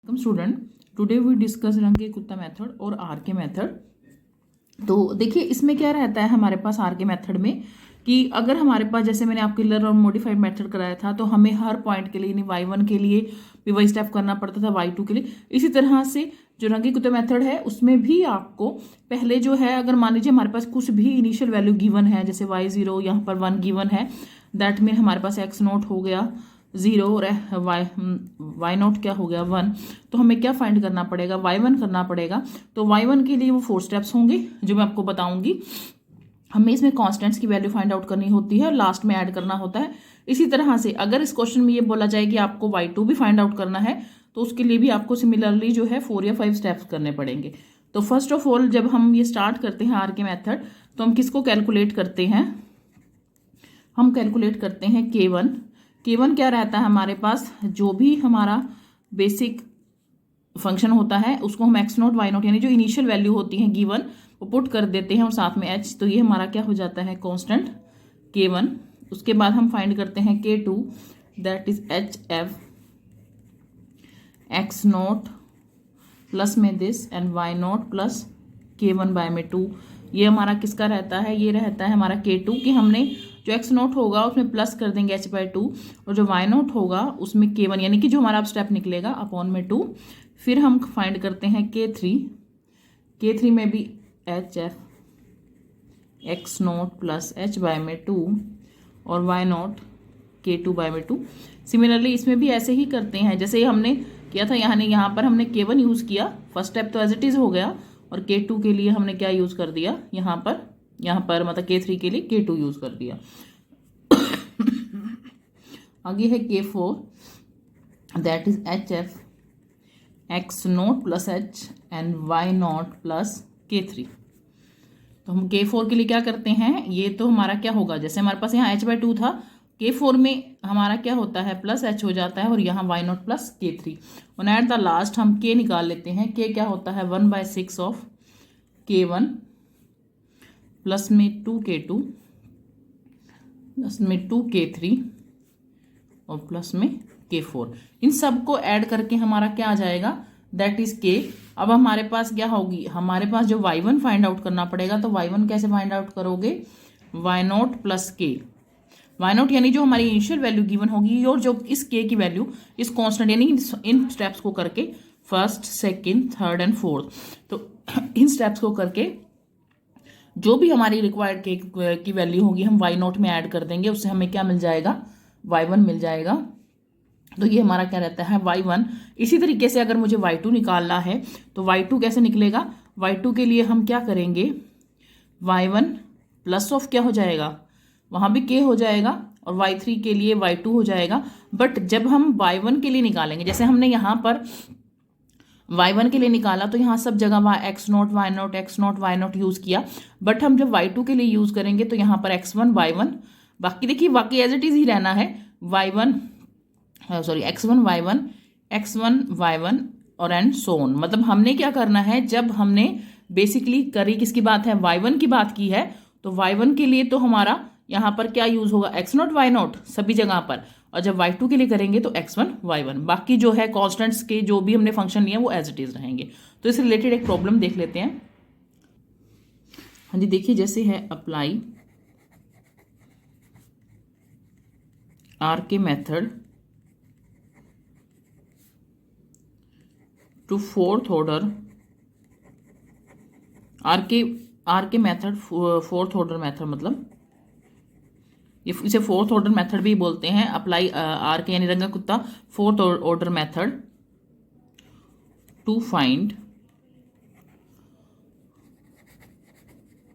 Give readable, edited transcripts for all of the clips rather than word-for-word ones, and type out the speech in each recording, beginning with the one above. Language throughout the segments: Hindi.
Welcome student, today we discuss Runge Kutta method और आर के मेथड। तो देखिए इसमें क्या रहता है हमारे पास आर के मेथड में कि अगर हमारे पास जैसे मैंने आपके लर्न और मॉडिफाइड मेथड कराया था तो हमें हर पॉइंट के लिए यानी y1 के लिए भी वही स्टेप करना पड़ता था, y2 के लिए। इसी तरह से जो रंगे कुत्ते मेथड है उसमें भी आपको पहले जो है, अगर मान लीजिए हमारे पास कुछ भी इनिशियल वैल्यू गिवन है, जैसे y0 यहाँ पर 1 गिवन है, दैट मीन हमारे पास x नोट हो गया 0 और वाई नॉट क्या हो गया 1। तो हमें क्या फाइंड करना पड़ेगा, y1 करना पड़ेगा। तो y1 के लिए वो 4 स्टेप्स होंगे जो मैं आपको बताऊंगी। हमें इसमें कॉन्स्टेंट्स की वैल्यू फाइंड आउट करनी होती है, लास्ट में ऐड करना होता है। इसी तरह से अगर इस क्वेश्चन में ये बोला जाए कि आपको y2 भी फाइंड आउट करना है तो उसके लिए भी आपको सिमिलरली जो है 4 या 5 स्टेप्स करने पड़ेंगे। तो फर्स्ट ऑफ ऑल जब हम ये स्टार्ट करते हैं आर के मेथड तो हम किसको कैलकुलेट करते हैं, हम कैलकुलेट करते हैं K1। K1 क्या रहता है हमारे पास, जो भी हमारा बेसिक फंक्शन होता है उसको हम एक्स नोट वाई नोट यानी जो इनिशियल वैल्यू होती है गिवन वो पुट कर देते हैं और साथ में h, तो ये हमारा क्या हो जाता है कांस्टेंट K1। उसके बाद हम फाइंड करते हैं K2 that is h f x naught plus में this and y naught plus K1 by में 2। ये हमारा किसका रहता है, ये रहता है हमारा K2 कि हमने जो x नोट होगा उसमें प्लस कर देंगे h बाई 2 और जो y नोट होगा उसमें K1 यानी कि जो हमारा अब स्टेप निकलेगा अपॉन में 2। फिर हम फाइंड करते हैं K3 में भी h f x naught plus h by में 2 और y नोट K2 बाय में 2। सिमिलरली इसमें भी ऐसे ही करते हैं जैसे हमने किया था, यहाँ पर हमने K1 यूज़ किया, फर्स्ट स्टेप तो एज इट इज़ हो गया, और K2 के लिए हमने क्या यूज़ कर दिया यहाँ पर मतलब K3 के लिए K2 यूज़ कर दिया। आगे है K4 that is h f x naught plus h and y naught plus K3। तो हम K4 के लिए क्या करते हैं, ये तो हमारा क्या होगा, जैसे हमारे पास यहाँ h बाई 2 था, K4 में हमारा क्या होता है प्लस h हो जाता है और यहाँ y नोट प्लस K3 और एट द लास्ट हम K निकाल लेते हैं। K क्या होता है 1/6 ऑफ K1 प्लस में 2K2 प्लस में 2K3 और प्लस में K4। इन सब को ऐड करके हमारा क्या आ जाएगा दैट इज K। अब हमारे पास क्या होगी, हमारे पास जो y1 फाइंड आउट करना पड़ेगा, तो y1 कैसे फाइंड आउट करोगे, y note plus K। y note यानी जो हमारी इनिशियल वैल्यू गिवन होगी और जो इस K की वैल्यू इस कांस्टेंट यानी इन स्टेप्स को करके first second third and fourth, तो इन स्टेप्स को करके जो भी हमारी रिक्वायर्ड K की वैल्यू होगी हम y नोट में ऐड कर देंगे, उससे हमें क्या मिल जाएगा y1 मिल जाएगा। तो ये हमारा क्या रहता है y1। इसी तरीके से अगर मुझे y2 निकालना है तो y2 कैसे निकलेगा, y2 के लिए हम क्या करेंगे y1 प्लस ऑफ क्या हो जाएगा, वहाँ भी K हो जाएगा और y3 के लिए y2 हो जाएगा। बट जब हम y1 के लिए निकालेंगे, जैसे हमने यहाँ पर y1 के लिए निकाला तो यहाँ सब जगह x naught y naught x naught y naught use किया, बट हम जब y2 के लिए यूज़ करेंगे तो यहाँ पर x1 y1, बाकी एज इट इज़ ही रहना है y1 सॉरी x1 y1 और एंड सो ऑन। मतलब हमने क्या करना है, जब हमने बेसिकली करी किसकी बात है y1 की बात की है, तो y1 के लिए तो हमारा यहाँ पर क्या यूज़ होगा x नोट y नोट सभी जगह पर, और जब y2 के लिए करेंगे तो x1 y1। बाकी जो है कॉन्स्टेंट्स के जो भी हमने फंक्शन लिए वो एज इट इज़ रहेंगे। तो इससे रिलेटेड एक प्रॉब्लम देख लेते हैं। हाँ जी देखिए, जैसे है apply R K method to fourth order, R K method fourth order method, मतलब इसे फोर्थ ऑर्डर मेथड भी बोलते हैं। अप्लाई आर के यानी Runge Kutta fourth order method to find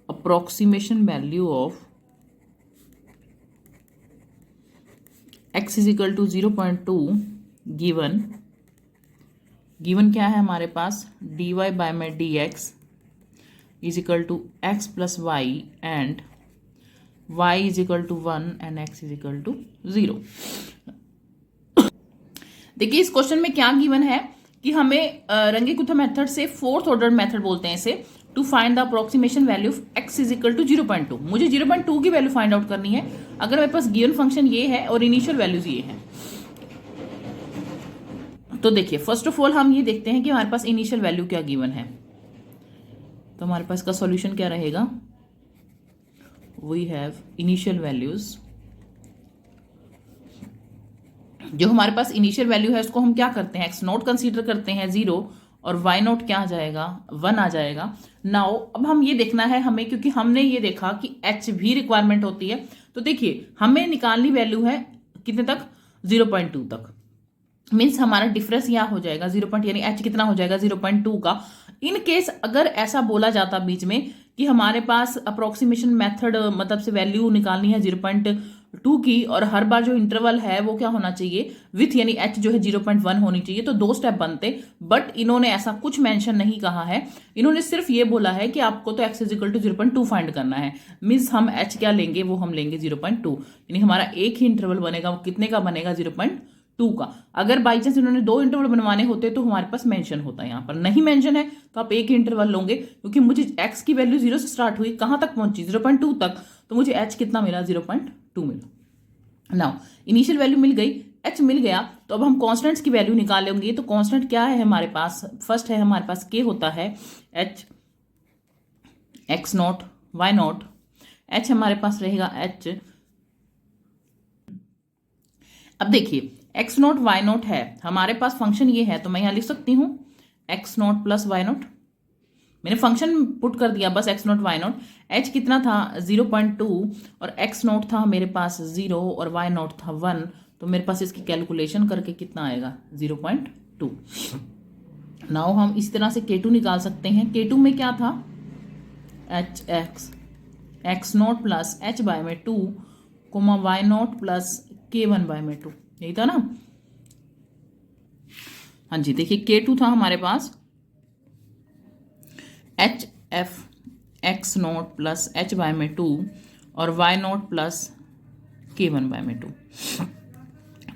approximation value of x is equal to 0.2 given क्या है हमारे पास dy बाय में dx is equal to x plus y and y is equal to 1 and x is equal to 0। देखिए इस क्वेश्चन में क्या गिवन है कि हमें रंगे कुत्ता मेथड से फोर्थ ऑर्डर मेथड बोलते हैं इसे, to find the approximation value of x is equal to 0.2। मुझे 0.2 की वैल्यू फाइंड आउट करनी है। अगर मेरे पास गिवन फंक्शन ये है और इनिशियल वैल्यूज ये है तो देखिए फर्स्ट ऑफ ऑल हम ये देखते हैं कि हमारे पास इनिशियल वैल्यू क्या गिवन है। तो हमारे पास का सॉल्यूशन क्या रहेगा, वी हैव इनिशियल वैल्यूज। जो हमारे पास इनिशियल वैल्यू है उसको हम क्या करते हैं, एक्स नोट कंसीडर करते हैं 0 और वाई नोट क्या आ जाएगा 1 आ जाएगा। नाउ अब हम ये देखना है हमें, क्योंकि हमने ये देखा कि एच भी रिक्वायरमेंट होती है। तो देखिए हमें निकालनी वैल्यू है कितने तक, 0.2 तक। मीन्स हमारा डिफरेंस यहाँ हो जाएगा 0. यानी एच कितना हो जाएगा 0.2 का। इन केस अगर ऐसा बोला जाता बीच में कि हमारे पास अप्रोक्सीमेशन मेथड मतलब से वैल्यू निकालनी है 0.2 की, और हर बार जो इंटरवल है वो क्या होना चाहिए विथ, यानी एच जो है 0.1 होनी चाहिए, तो 2 स्टेप बनते। बट इन्होंने ऐसा कुछ मेंशन नहीं कहा है, इन्होंने सिर्फ ये बोला है कि आपको तो एक्स इजिकल टू 0.2 फाइंड करना है। मीन्स हम एच क्या लेंगे, वो हम लेंगे 0.2, यानी हमारा एक ही इंटरवल बनेगा, वो कितने का बनेगा 0.2 का। अगर बाई चांस इन्होंने 2 इंटरवल बनवाने होते तो हमारे पास मेंशन होता है, यहाँ पर नहीं मेंशन है तो आप एक ही इंटरवल लोगे, क्योंकि मुझे x की वैल्यू 0 से स्टार्ट हुई, कहां तक पहुंची 0.2 तक, तो मुझे h कितना मिला 0.2 मिला। नाउ इनिशियल वैल्यू मिल गई, h मिल गया, तो अब हम कॉन्स्टेंट्स की वैल्यू निकालेंगे। तो कॉन्स्टेंट क्या है हमारे पास, फर्स्ट है हमारे पास k होता है h x note y note, h हमारे पास रहेगा h। अब देखिए एक्स नोट वाई नोट है हमारे पास, फंक्शन ये है तो मैं यहां लिख सकती हूं x naught plus y naught. मैंने फंक्शन पुट कर दिया बस x naught y naught. H कितना था 0.2 और एक्स नोट था मेरे पास 0 और वाई नोट था 1, तो मेरे पास इसकी कैलकुलेशन करके कितना आएगा 0.2। नाउ हम इस तरह से K2 निकाल सकते हैं। K2 में क्या था h x naught plus h by में 2 comma y naught plus K1 by में 2, यही था ना। हाँ जी देखिए K2 था हमारे पास h f x naught plus h by में 2 और y naught plus K1 by में 2।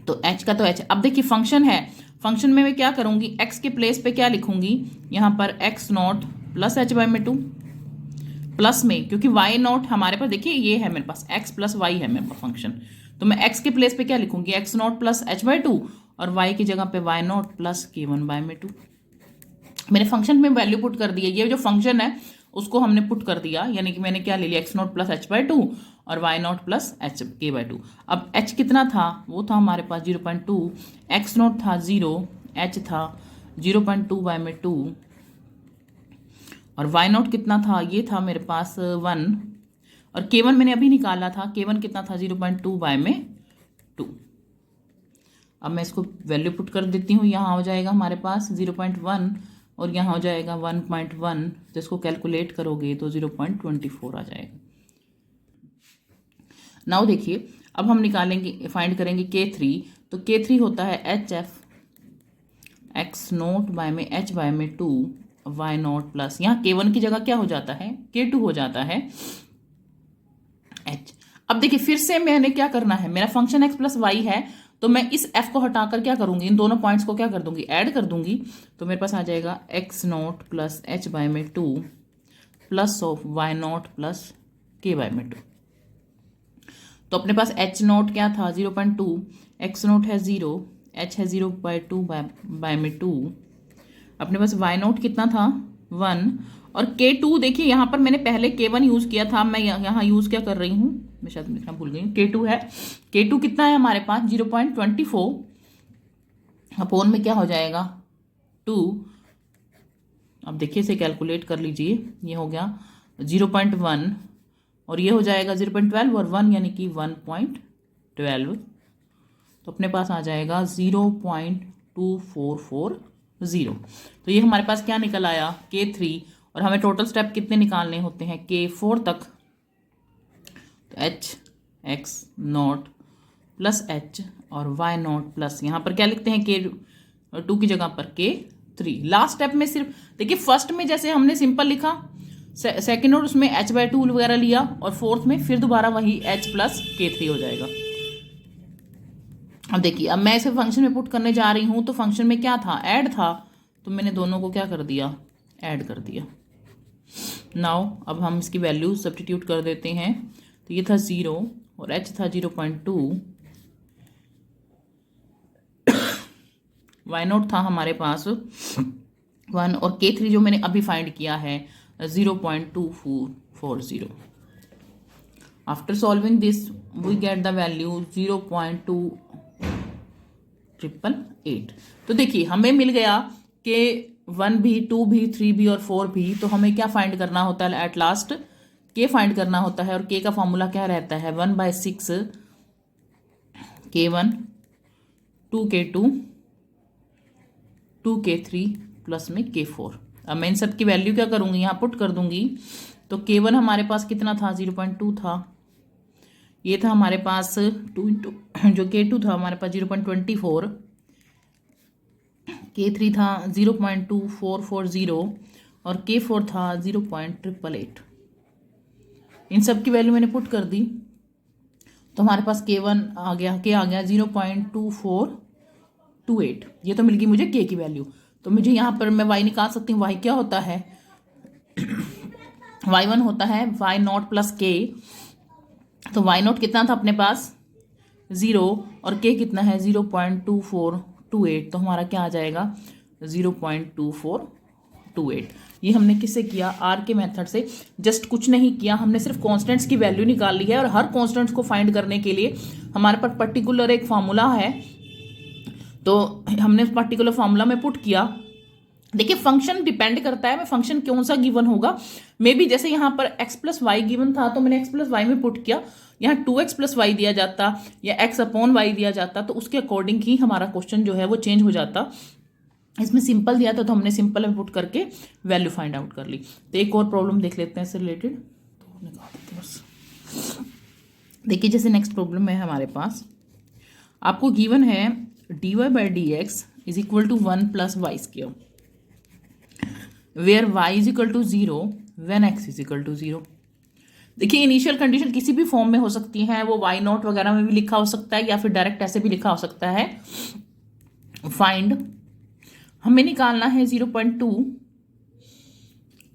तो h का तो h। अब देखिए फंक्शन है, फंक्शन में मैं क्या करूंगी, x के प्लेस पे क्या लिखूंगी, यहां पर x naught plus h by में 2 प्लस में, क्योंकि वाई नोट हमारे पास देखिए ये है मेरे पास x प्लस वाई है मेरे पास फंक्शन, तो मैं x के प्लेस पे क्या लिखूंगी x naught plus h by 2 और y की जगह पे Y naught plus K1 by में 2। मैंने फंक्शन में वैल्यू पुट कर दी है, ये जो फंक्शन है उसको हमने पुट कर दिया, यानी कि मैंने क्या ले लिया x naught plus h by 2 और वाई नोट प्लस एच के बाय 2। अब h कितना था, वो था हमारे पास 0.2, एक्स नोट था 0, h था 0.2 बाय में 2 और वाई नोट कितना था, ये था मेरे पास 1 और K1 मैंने अभी निकाला था, K1 कितना था 0.2 बाय में 2। अब मैं इसको वैल्यू पुट कर देती हूँ, यहाँ हो जाएगा हमारे पास 0.1 और यहाँ हो जाएगा 1.1, जिसको कैलकुलेट करोगे तो 0.24 आ जाएगा। नाउ देखिए अब हम निकालेंगे फाइंड करेंगे K3, तो K3 होता है h f x naught by में h बाय में 2 वाई नोट प्लस, यहाँ K1 की जगह क्या हो जाता है K2 हो जाता है h। अब देखिए फिर से मैंने क्या करना है, मेरा फंक्शन x प्लस वाई है, तो मैं इस f को हटाकर क्या करूंगी, इन दोनों पॉइंट्स को क्या कर दूंगी ऐड कर दूंगी, तो मेरे पास आ जाएगा x naught plus h by में 2 plus of y naught plus K by में 2। तो अपने पास h नोट क्या था 0.2, एक्स नोट है 0, h है 0.2 बाय में 2, अपने पास वाई नोट कितना था 1 और K2 देखिए यहाँ पर मैंने पहले K1 यूज किया था, मैं यहाँ यूज क्या कर रही हूँ, मैं शायद लिखना भूल गई हूँ, K2 है। K2 कितना है हमारे पास 0.24 अपोन में क्या हो जाएगा 2। अब देखिए इसे कैलकुलेट कर लीजिए, ये हो गया 0.1 और ये हो जाएगा 0.12 और 1 यानी कि 1.12, तो अपने पास आ जाएगा 0.2440। तो ये हमारे पास क्या निकल आया K3, और हमें टोटल स्टेप कितने निकालने होते हैं K4 तक, तो h x naught plus h और y नोट प्लस यहाँ पर क्या लिखते हैं K2 की जगह पर K3। लास्ट स्टेप में सिर्फ देखिए फर्स्ट में जैसे हमने सिंपल लिखा, सेकेंड और उसमें h बाय 2 वगैरह लिया और फोर्थ में फिर दोबारा वही h प्लस K3 हो जाएगा। अब देखिए अब मैं इसे फंक्शन में पुट करने जा रही हूँ, तो फंक्शन में क्या था ऐड था, तो मैंने दोनों को क्या कर दिया ऐड कर दिया। नाउ अब हम इसकी वैल्यू सब्स्टिट्यूट कर देते हैं, तो ये था 0 और h था 0.2, वाई नॉट था हमारे पास 1 और K3 जो मैंने अभी फाइंड किया है 0.2440। After solving this we get the value 0.2888। तो देखिए हमें मिल गया कि 1 भी 2 भी 3 भी और 4 भी। तो हमें क्या फाइंड करना होता है एट लास्ट? K फाइंड करना होता है और K का फॉर्मूला क्या रहता है 1/6 K1 2K2 2K3 प्लस में K4। अब मैं इन सब की वैल्यू क्या करूंगी, यहाँ पुट कर दूंगी। तो K1 हमारे पास कितना था 0.2 था, ये था हमारे पास 2 इंटू जो K2 था हमारे पास 0.24, K3 था 0.2440 और K4 था 0.888। इन सब की वैल्यू मैंने पुट कर दी तो हमारे पास K1 आ गया, K आ गया 0.2428। ये तो मिल गई मुझे K की वैल्यू। तो मुझे यहाँ पर मैं Y निकाल सकती हूँ। Y क्या होता है Y1 होता है Y नॉट प्लस K। तो Y नॉट कितना था अपने पास 0 और K कितना है 0.2428। तो हमारा क्या आ जाएगा 0.2428। ये हमने किससे किया, आर के मेथड से। जस्ट कुछ नहीं किया, हमने सिर्फ कॉन्स्टेंट्स की वैल्यू निकाल ली है और हर कॉन्स्टेंट्स को फाइंड करने के लिए हमारे पास पर्टिकुलर एक फार्मूला है। तो हमने पर्टिकुलर फार्मूला में पुट किया। देखिए फंक्शन डिपेंड करता है मैं फंक्शन कौन सा गिवन होगा। मे बी जैसे यहाँ पर x प्लस वाई गिवन था तो मैंने x प्लस वाई में पुट किया। यहाँ 2x प्लस वाई दिया जाता या x अपॉन वाई दिया जाता तो उसके अकॉर्डिंग ही हमारा क्वेश्चन जो है वो चेंज हो जाता। इसमें सिंपल दिया था तो हमने सिंपल में पुट करके वैल्यू फाइंड आउट कर ली। तो एक और प्रॉब्लम देख लेते हैं इससे रिलेटेड, तो निकाल देते हैं बस। देखिए जैसे नेक्स्ट प्रॉब्लम है हमारे पास, आपको गिवन है dy/dx is equal to 1 plus y square where y is equal to 0 when x is equal to 0। देखिए इनिशियल कंडीशन किसी भी फॉर्म में हो सकती है, वो y नॉट वगैरह में भी लिखा हो सकता है या फिर डायरेक्ट ऐसे भी लिखा हो सकता है। फाइंड हमें निकालना है 0.2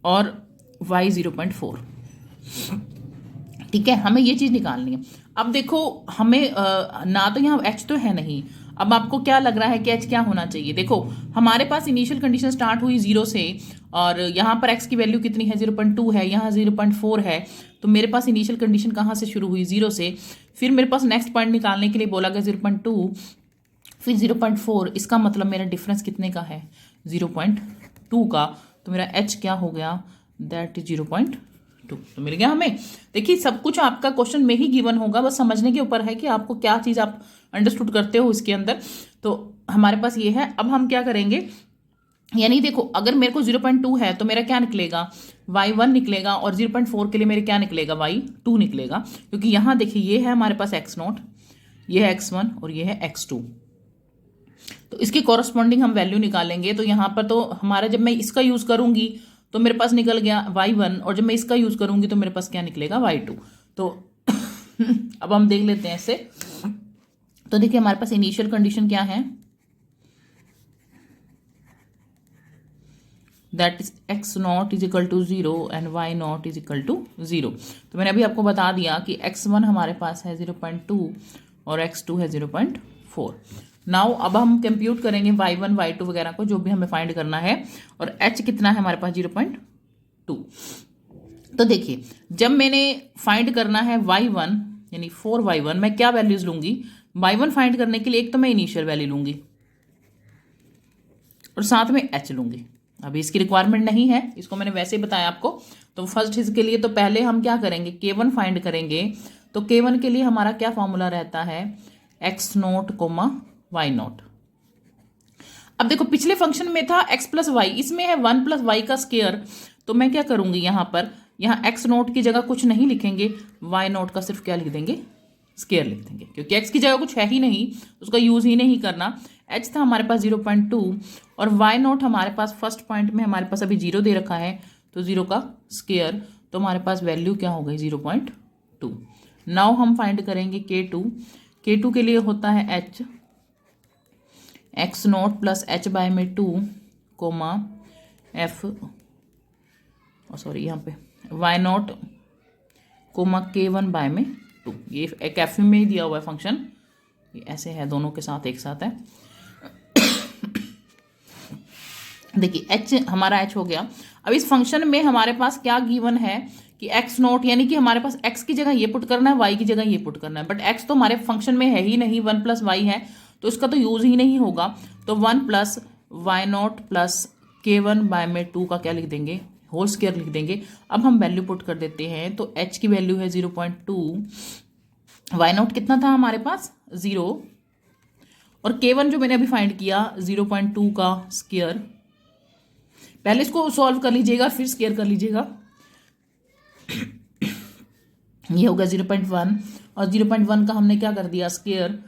और y 0.4। ठीक है, हमें ये चीज निकालनी है। अब देखो हमें ना तो यहाँ h तो है नहीं। अब आपको क्या लग रहा है कि h क्या होना चाहिए? देखो हमारे पास इनिशियल कंडीशन स्टार्ट हुई 0 से और यहाँ पर x की वैल्यू कितनी है 0.2 है, यहाँ 0.4 है। तो मेरे पास इनिशियल कंडीशन कहाँ से शुरू हुई 0 से। फिर मेरे पास नेक्स्ट पॉइंट निकालने के लिए बोला गया 0.2 फिर 0.4। इसका मतलब मेरा डिफरेंस कितने का है 0.2 का। तो मेरा h क्या हो गया दैट इज 0.2। तो मिल गया हमें। देखिए सब कुछ आपका क्वेश्चन में ही गिवन होगा, बस समझने के ऊपर है कि आपको क्या चीज़ आप अंडरस्टूड करते हो इसके अंदर। तो हमारे पास ये है। अब हम क्या करेंगे, यानी देखो अगर मेरे को 0.2 है तो मेरा क्या निकलेगा y1 निकलेगा और 0.4 के लिए मेरे क्या निकलेगा y2 निकलेगा। क्योंकि यहाँ देखिए ये है हमारे पास x0, ये है x1 और ये है x2। तो इसके कॉरस्पॉन्डिंग हम वैल्यू निकालेंगे। तो यहाँ पर तो हमारा जब मैं इसका यूज़ करूँगी तो मेरे पास निकल गया y1 और जब मैं इसका यूज़ करूँगी तो मेरे पास क्या निकलेगा y2। तो अब हम देख लेते हैं इससे। तो देखिए हमारे पास इनिशियल कंडीशन क्या है, that is x0 is equal to 0 and y0 is equal to 0। तो मैंने अभी आपको बता दिया कि x1 हमारे पास है 0.2 और x2 है 0.4। नाउ अब हम कंप्यूट करेंगे y1 y2 वगैरह को जो भी हमें फाइंड करना है। और h कितना है हमारे पास 0.2। तो देखिए जब मैंने फाइंड करना है y1 यानी 4y1, मैं क्या वैल्यूज लूंगी y1 फाइंड करने के लिए? एक तो मैं इनिशियल वैल्यू लूंगी और साथ में h लूंगी। अभी इसकी रिक्वायरमेंट नहीं है, इसको मैंने वैसे ही बताया आपको। तो फर्स्ट इसके लिए तो पहले हम क्या करेंगे K1 फाइंड करेंगे। तो K1 के लिए हमारा क्या फॉर्मूला रहता है x0, y0। अब देखो पिछले फंक्शन में था x प्लस वाई, इसमें है 1 प्लस वाई का स्क्वायर। तो मैं क्या करूंगी यहाँ पर, यहाँ x0 की जगह कुछ नहीं लिखेंगे, y0 का सिर्फ क्या लिख देंगे स्क्वायर लिख देंगे, क्योंकि x की जगह कुछ है ही नहीं, उसका यूज ही नहीं करना। h था हमारे पास 0.2 और y0 हमारे पास फर्स्ट पॉइंट में हमारे पास अभी 0 दे रखा है तो 0 का स्क्वायर। तो हमारे पास वैल्यू क्या हो गई 0.2। नाउ हम फाइंड करेंगे K2 के लिए होता है h x0 plus h by में 2 कोमा f सॉरी यहाँ पे y0 कोमा K1 बाय में 2। ये एक एफ में ही दिया हुआ है फंक्शन, ये ऐसे है दोनों के साथ एक साथ है। देखिए एच हमारा एच हो गया। अब इस फंक्शन में हमारे पास क्या गिवन है कि एक्स नॉट, यानी कि हमारे पास एक्स की जगह ये पुट करना है, वाई की जगह ये पुट करना है, बट एक्स तो हमारे फंक्शन में है ही नहीं, 1 + y है, तो इसका तो यूज ही नहीं होगा। तो 1 + y0 + k1/2 का क्या लिख देंगे, होल स्क्वायर लिख देंगे। अब हम वैल्यू पुट कर देते हैं, तो h की वैल्यू है 0.2, y0 कितना था हमारे पास 0, और k1 जो मैंने अभी फाइंड किया 0.2 का स्क्वायर। पहले इसको सॉल्व कर लीजिएगा फिर स्क्वायर कर लीजिएगा। ये होगा 0.1, और 0.1 का हमने क्या कर दिया स्क्वायर,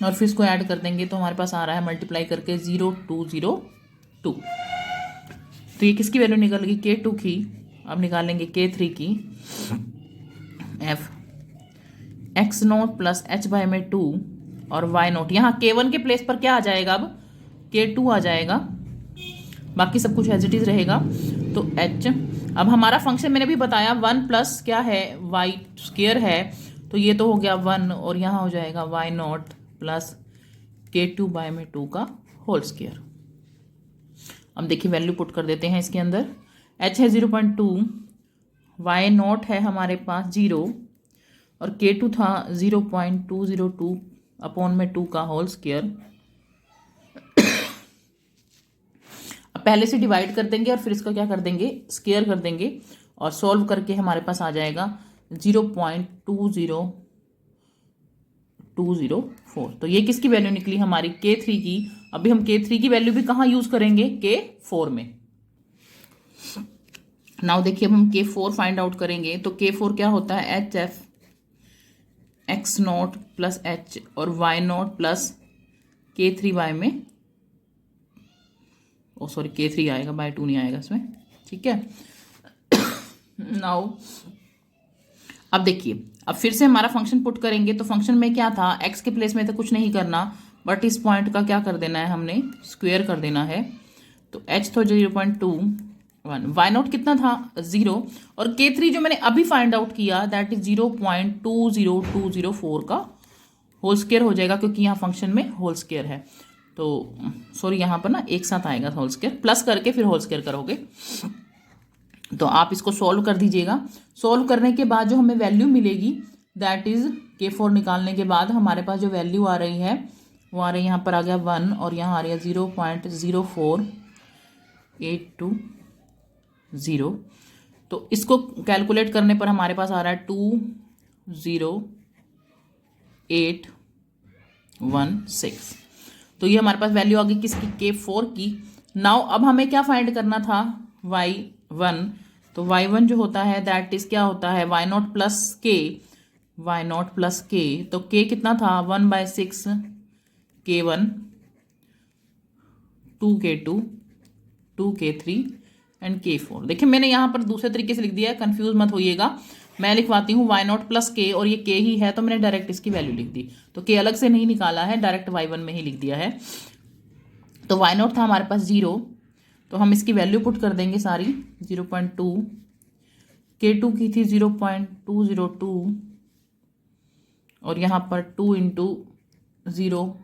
और फिर इसको ऐड कर देंगे तो हमारे पास आ रहा है मल्टीप्लाई करके 0.202। तो ये किसकी वैल्यू निकल गई, k2 की। अब निकालेंगे k3 की। f x0 + h/2 और y0, यहाँ k1 के प्लेस पर क्या आ जाएगा, अब k2 आ जाएगा, बाकी सब कुछ एज इट इज रहेगा। तो h, अब हमारा फंक्शन मैंने भी बताया 1 प्लस क्या है वाई स्क्वायर है, तो ये तो हो गया 1, और यहाँ हो जाएगा y0 + k2/2 का होल स्क्वायर। अब देखिए वैल्यू पुट कर देते हैं इसके अंदर। h है 0.2, y0 है हमारे पास 0, और k2 था 0.202/2 का होल स्क्वायर। अब पहले से डिवाइड कर देंगे और फिर इसका क्या कर देंगे, स्क्वायर कर देंगे, और सॉल्व करके हमारे पास आ जाएगा 0.20204। तो ये किसकी वैल्यू निकली हमारी, k3 की। अभी हम k3 की वैल्यू भी कहाँ यूज करेंगे, k4 में। नाउ देखिए अब हम k4 फाइंड आउट करेंगे, तो k4 क्या होता है, hf x0 + h और y0 + k3y में, ओ सॉरी k3 आएगा, /2 नहीं आएगा इसमें, ठीक है। नाउ अब देखिए, अब फिर से हमारा फंक्शन पुट करेंगे, तो फंक्शन में क्या था, x के प्लेस में तो कुछ नहीं करना, बट इस पॉइंट का क्या कर देना है, हमने स्क्वायर कर देना है। तो h तो 0.21, y0 कितना था 0, और k3 जो मैंने अभी फाइंड आउट किया दैट इज 0.20204 का होल स्क्वायर हो जाएगा, क्योंकि यहाँ फंक्शन में होल स्क्वायर है। तो सॉरी यहाँ पर ना एक साथ आएगा होल स्क्वायर, प्लस करके फिर होल स्क्वायर करोगे। तो आप इसको सॉल्व कर दीजिएगा। सॉल्व करने के बाद जो हमें वैल्यू मिलेगी दैट इज k4 निकालने के बाद हमारे पास जो वैल्यू आ रही है वो आ रही है, यहाँ पर आ गया 1, और यहाँ आ रही है 0.04820। तो इसको कैलकुलेट करने पर हमारे पास आ रहा है 20816। तो ये हमारे पास वैल्यू आ गई किसकी, k4 की। नाउ अब हमें क्या फाइंड करना था, y1। तो y1 जो होता है दैट इज क्या होता है, y0 + k, y0 + k। तो k कितना था 1/6 k1, 2k2, 2k3 and k4। देखिए मैंने यहाँ पर दूसरे तरीके से लिख दिया है, कंफ्यूज मत होइएगा। मैं लिखवाती हूँ y0 + k, और ये k ही है तो मैंने डायरेक्ट इसकी वैल्यू लिख दी। तो k अलग से नहीं निकाला है, डायरेक्ट y1 में ही लिख दिया है। तो y0 था हमारे पास 0, तो हम इसकी वैल्यू पुट कर देंगे सारी 0.2, k2 की थी 0.202, और यहाँ पर 2 × 0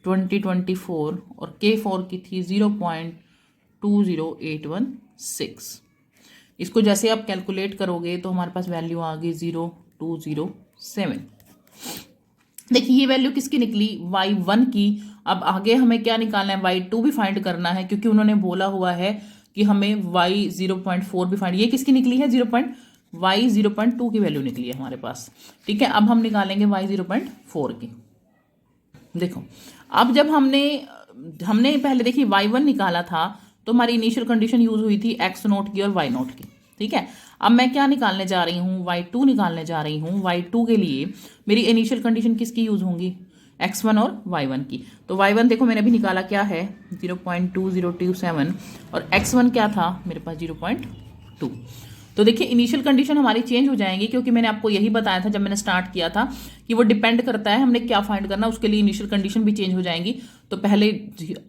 2024, और k4 की थी 0.20816। इसको जैसे आप कैलकुलेट करोगे तो हमारे पास वैल्यू आ गई 0207। देखिए ये वैल्यू किसकी निकली, y1 की। अब आगे हमें क्या निकालना है, y2 भी फाइंड करना है, क्योंकि उन्होंने बोला हुआ है कि हमें y 0.4 भी फाइंड। ये किसकी निकली है, y 0.2 की वैल्यू निकली है हमारे पास, ठीक है। अब हम निकालेंगे y 0.4 की। देखो अब जब हमने पहले देखिए y1 निकाला था, तो हमारी इनिशियल कंडीशन यूज हुई थी x0 की और y0 की, ठीक है। अब मैं क्या निकालने जा रही हूँ, y2 निकालने जा रही हूँ। y2 के लिए मेरी इनिशियल कंडीशन किसकी यूज होंगी, x1 और y1 की। तो y1 देखो मैंने अभी निकाला क्या है 0.2027, और x1 क्या था मेरे पास 0.2। तो देखिए इनिशियल कंडीशन हमारी चेंज हो जाएंगी, क्योंकि मैंने आपको यही बताया था जब मैंने स्टार्ट किया था कि वो डिपेंड करता है हमने क्या फाइंड करना, उसके लिए इनिशियल कंडीशन भी चेंज हो जाएंगी। तो पहले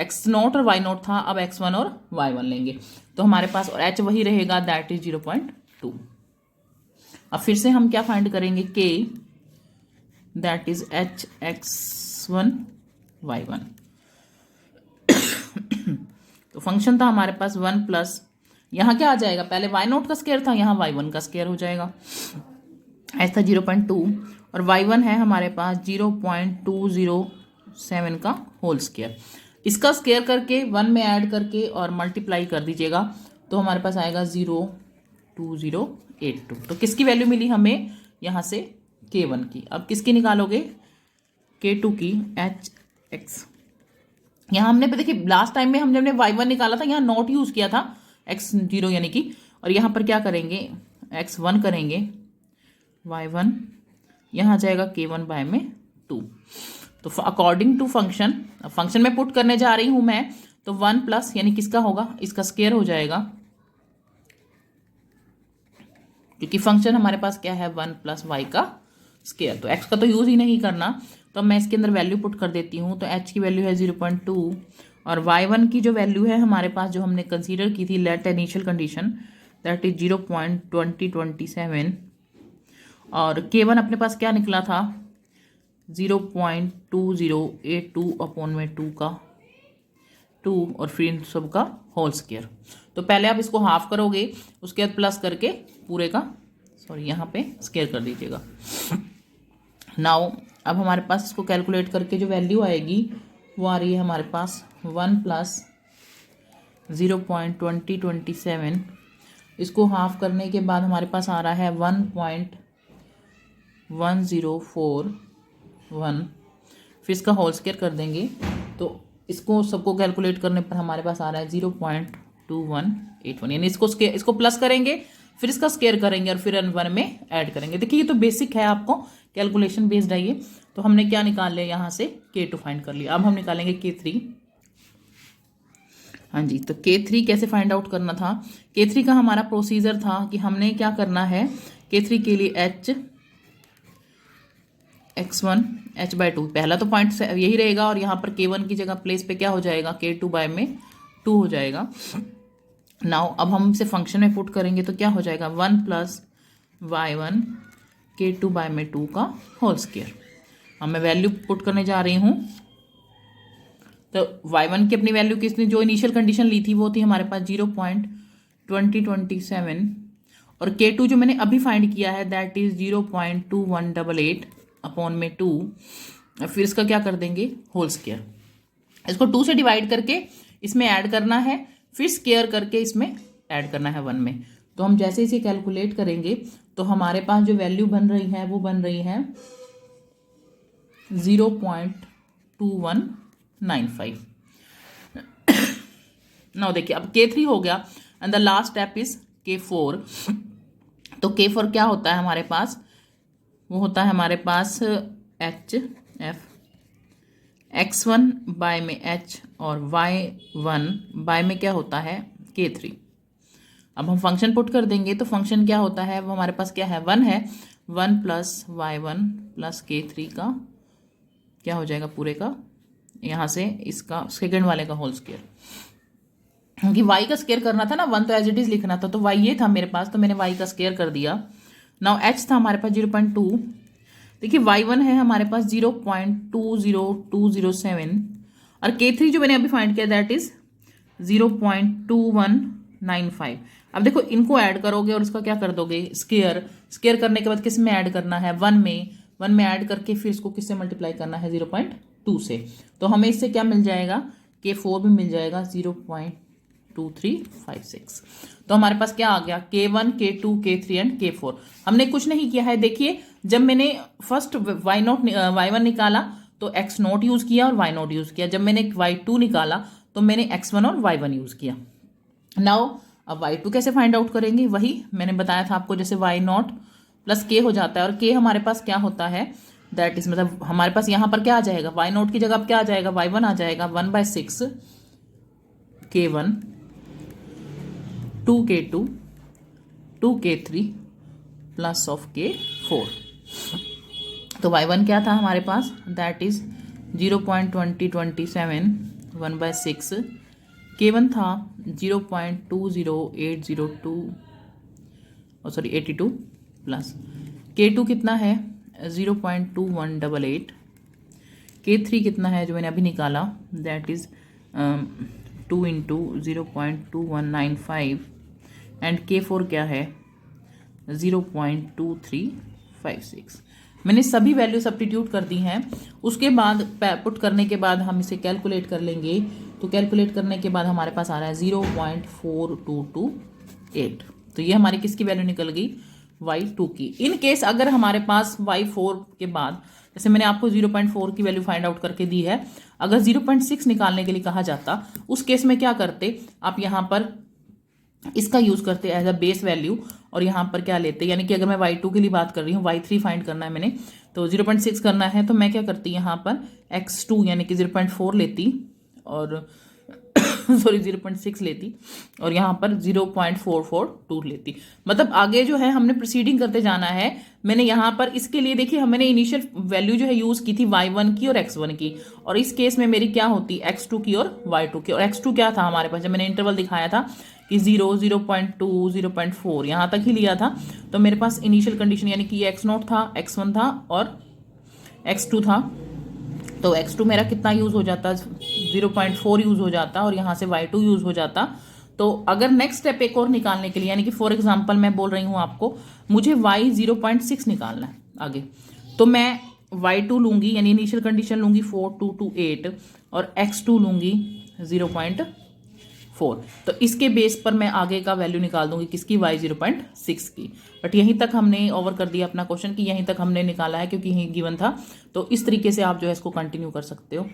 x0 और y0 था, अब x1 और y1 लेंगे, तो हमारे पास और h वही रहेगा दैट इज 0.2। अब फिर से हम क्या फाइंड करेंगे, k that is h x1 y1। तो फंक्शन था हमारे पास 1 प्लस, यहाँ क्या आ जाएगा, पहले y0 का स्क्वायर था, यहाँ y1 का स्क्वायर हो जाएगा। ऐसा 0.2 और y1 है हमारे पास 0.207 का होल स्क्वायर। इसका स्क्वायर करके 1 में ऐड करके और मल्टीप्लाई कर दीजिएगा तो हमारे पास आएगा 0.2082। तो किसकी वैल्यू मिली हमें यहाँ से, k1 की। अब किसकी निकालोगे, k2 की, hx। यहाँ हमने देखिए लास्ट टाइम में हमने y1 निकाला था, यहाँ नॉट यूज किया था x0 यानी कि, और यहाँ पर क्या करेंगे, x1 करेंगे, y1 यहाँ जाएगा k1 बाय में 2। तो अकॉर्डिंग टू फंक्शन, फंक्शन में पुट करने जा रही हूं मैं, तो 1 प्लस यानी किसका होगा, इसका स्क्वायर हो जाएगा, क्योंकि फंक्शन हमारे पास क्या है 1 प्लस वाई का स्क्वायर। तो x का तो यूज ही नहीं करना, तो मैं इसके अंदर वैल्यू पुट कर देती हूँ। तो h की वैल्यू है 0.2 और y1 की जो वैल्यू है हमारे पास, जो हमने कंसीडर की थी let initial condition, that is 0.2027 और k1 अपने पास क्या निकला था 0.2082 अपॉन में 2 का 2 और फिर इन सब का होल स्क्वायर। तो पहले आप इसको हाफ करोगे, उसके बाद प्लस करके पूरे का, सॉरी यहाँ पे स्क्वायर कर दीजिएगा। नाउ अब हमारे पास इसको कैलकुलेट करके जो वैल्यू आएगी वो आ रही है हमारे पास 1 प्लस 0.2027। इसको हाफ करने के बाद हमारे पास आ रहा है 1.1041। फिर इसका होल स्क्वायर कर देंगे तो इसको सबको कैलकुलेट करने पर हमारे पास आ रहा है 0.2181। यानी इसको प्लस करेंगे, फिर इसका स्क्वायर करेंगे और फिर 1 में ऐड करेंगे। देखिए ये तो बेसिक है, आपको कैलकुलेशन बेस्ड है ये। तो हमने क्या निकाल लिया यहाँ से, k2 फाइंड कर लिया। अब हम निकालेंगे k3। हाँ जी, तो k3 कैसे फाइंड आउट करना था, k3 का हमारा प्रोसीजर था कि हमने क्या करना है, k3 के लिए x1 h/2 पहला तो पॉइंट यही रहेगा और यहाँ पर k1 की जगह प्लेस पे क्या हो जाएगा, k2 बाय में 2 हो जाएगा। नाउ अब हम इसे फंक्शन में पुट करेंगे तो क्या हो जाएगा 1 प्लस y1 k2 बाय में 2 का होल स्क्वायर। अब मैं वैल्यू पुट करने जा रही हूँ। तो y1 की अपनी वैल्यू किसने जो इनिशियल कंडीशन ली थी वो थी हमारे पास 0.2027 और k2 जो मैंने अभी फाइंड किया है दैट इज 0.2188 अपॉन में 2। फिर इसका क्या कर देंगे, होल स्क्वायर। इसको 2 से डिवाइड करके इसमें ऐड करना है, फिर स्क्वायर करके इसमें ऐड करना है 1 में। तो हम जैसे इसे कैलकुलेट करेंगे तो हमारे पास जो वैल्यू बन रही है वो बन रही है 0.2195। नाउ देखिए अब k3 हो गया and the last step is k4। तो k4 क्या होता है हमारे पास, वो होता है हमारे पास hf x1 बाय में h और y1 बाय में क्या होता है k3। अब हम फंक्शन पुट कर देंगे तो फंक्शन क्या होता है, वो हमारे पास क्या है 1 है, 1 प्लस y1 प्लस k3 का क्या हो जाएगा पूरे का, यहाँ से इसका सेकेंड वाले का होल स्क्वायर। क्योंकि y का स्क्वायर करना था ना, 1 तो एज इट इज लिखना था, तो y ये था मेरे पास तो मैंने y का स्क्वायर कर दिया। नाउ h था हमारे पास 0.2। देखिए y1 है हमारे पास 0.20207 और k3 जो मैंने अभी फाइंड किया दैट इज 0.2195। अब देखो इनको ऐड करोगे और इसका क्या कर दोगे, स्क्वायर करने के बाद किस में ऐड करना है 1 में ऐड करके फिर इसको किससे मल्टीप्लाई करना है 0.2 से। तो हमें इससे क्या मिल जाएगा, k4 भी मिल जाएगा 0.2356। तो हमारे पास क्या आ गया, k1 k2 k3 and k4। हमने कुछ नहीं किया है। देखिए जब मैंने फर्स्ट y1 निकाला तो x0 यूज किया और y0 यूज किया। जब मैंने y2 निकाला तो मैंने x1 और y1 यूज किया। नाउ अब y2 कैसे फाइंड आउट करेंगे, वही मैंने बताया था आपको, जैसे y0 प्लस k हो जाता है और k हमारे पास क्या होता है दैट इज, मतलब हमारे पास यहाँ पर क्या आ जाएगा, y0 की जगह अब क्या आ जाएगा, y1 आ जाएगा 1/6 k1 2k2 2k3 plus of k4। तो y1 क्या था हमारे पास दैट इज 0.2027 1/6, k1 था 0.20802 प्लस k2 कितना है 0.2188, K3 कितना है जो मैंने अभी निकाला, that is 2 into 0.2195 and K4 क्या है 0.2356। मैंने सभी वैल्यू सब्स्टिट्यूट कर दी हैं। उसके बाद पुट करने के बाद हम इसे कैलकुलेट कर लेंगे। तो कैलकुलेट करने के बाद हमारे पास आ रहा है 0.4228। तो ये हमारी किसकी वैल्यू निकल गई, y2 की। इन केस अगर हमारे पास y4 के बाद, जैसे मैंने आपको 0.4 की वैल्यू फाइंड आउट करके दी है, अगर 0.6 निकालने के लिए कहा जाता, उस केस में क्या करते आप, यहाँ पर इसका यूज करते एज अ बेस वैल्यू और यहाँ पर क्या लेते, यानी कि अगर मैं y2 के लिए बात कर रही हूँ, y3 फाइंड करना है मैंने, तो 0.6 करना है, तो मैं क्या करती यहाँ पर x2 यानी कि 0.4 लेती और सॉरी 0.6 लेती और यहाँ पर 0.442 लेती। मतलब आगे जो है हमने प्रोसीडिंग करते जाना है। मैंने यहाँ पर इसके लिए देखिए मैंने इनिशियल वैल्यू जो है यूज़ की थी y1 की और x1 की, और इस केस में मेरी क्या होती x2 की और y2 की। और x2 क्या था हमारे पास, जब मैंने इंटरवल दिखाया था कि 0, 0.2, 0.4 यहाँ तक ही लिया था, तो मेरे पास इनिशियल कंडीशन यानी कि ये x0 था, x1 था और x2 था। तो x2 मेरा कितना यूज़ हो जाता, 0.4 यूज़ हो जाता और यहाँ से y2 यूज़ हो जाता। तो अगर नेक्स्ट स्टेप एक और निकालने के लिए, यानी कि फॉर एग्जांपल मैं बोल रही हूँ आपको, मुझे y 0.6 निकालना है आगे, तो मैं y2 लूँगी यानी इनिशियल कंडीशन लूँगी 4228 और x2 लूँगी 0.4। तो इसके बेस पर मैं आगे का वैल्यू निकाल दूंगी किसकी, y 0.6 की। बट यहीं तक हमने ओवर कर दिया अपना क्वेश्चन कि यहीं तक हमने निकाला है क्योंकि यहीं गिवन था। तो इस तरीके से आप जो है इसको कंटिन्यू कर सकते हो।